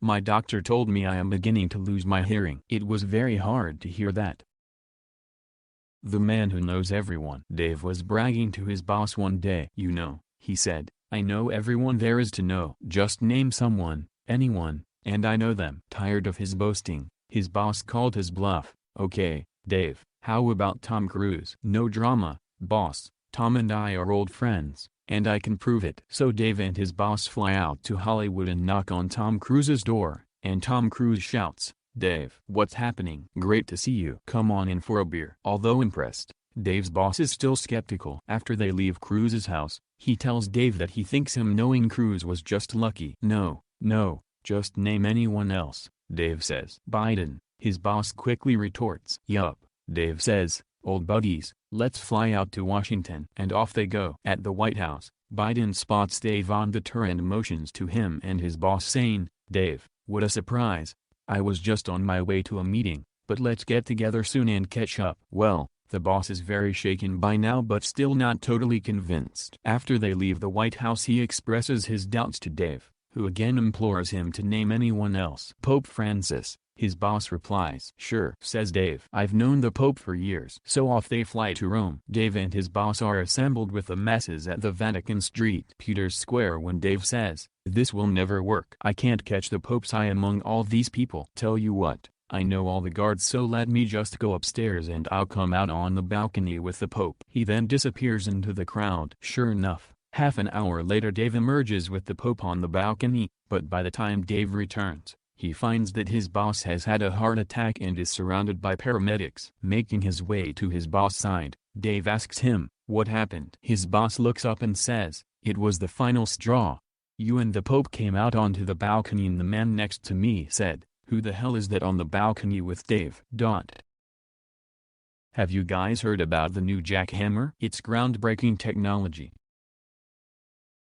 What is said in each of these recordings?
My doctor told me I am beginning to lose my hearing. It was very hard to hear that. The man who knows everyone. Dave was bragging to his boss one day. You know, he said, I know everyone there is to know. Just name someone, anyone, and I know them. Tired of his boasting, his boss called his bluff. Okay, Dave, how about Tom Cruise? No drama, boss, Tom and I are old friends, and I can prove it. So Dave and his boss fly out to Hollywood and knock on Tom Cruise's door, and Tom Cruise shouts, Dave, what's happening? Great to see you. Come on in for a beer. Although impressed, Dave's boss is still skeptical. After they leave Cruise's house, he tells Dave that he thinks him knowing Cruise was just lucky. No, just name anyone else, Dave says. Biden, his boss quickly retorts. Yup, Dave says, old buddies, let's fly out to Washington. And off they go. At the White House, Biden spots Dave on the tour and motions to him and his boss saying, Dave, what a surprise. I was just on my way to a meeting, but let's get together soon and catch up. Well, the boss is very shaken by now but still not totally convinced. After they leave the White House he expresses his doubts to Dave, who again implores him to name anyone else. Pope Francis, his boss replies. Sure, says Dave. I've known the Pope for years. So off they fly to Rome. Dave and his boss are assembled with the masses at the Vatican Street, Peter's Square when Dave says, this will never work. I can't catch the Pope's eye among all these people. Tell you what, I know all the guards so let me just go upstairs and I'll come out on the balcony with the Pope. He then disappears into the crowd. Sure enough, half an hour later Dave emerges with the Pope on the balcony, but by the time Dave returns, he finds that his boss has had a heart attack and is surrounded by paramedics. Making his way to his boss' side, Dave asks him, what happened? His boss looks up and says, it was the final straw. You and the Pope came out onto the balcony and the man next to me said, who the hell is that on the balcony with Dave? Have you guys heard about the new jackhammer? It's groundbreaking technology.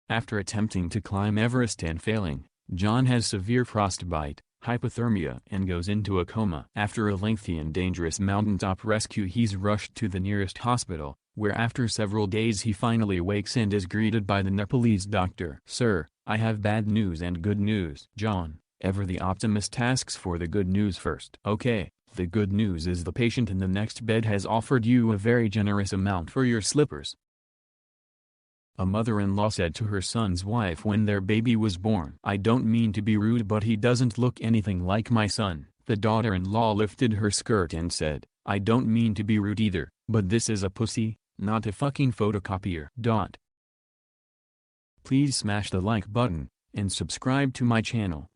After attempting to climb Everest and failing, John has severe frostbite, hypothermia and goes into a coma. After a lengthy and dangerous mountaintop rescue he's rushed to the nearest hospital, where after several days he finally wakes and is greeted by the Nepalese doctor. Sir, I have bad news and good news. John, ever the optimist, asks for the good news first. Okay, the good news is the patient in the next bed has offered you a very generous amount for your slippers. A mother-in-law said to her son's wife when their baby was born. I don't mean to be rude but he doesn't look anything like my son. The daughter-in-law lifted her skirt and said, I don't mean to be rude either, but this is a pussy, not a fucking photocopier. Please smash the like button, and subscribe to my channel.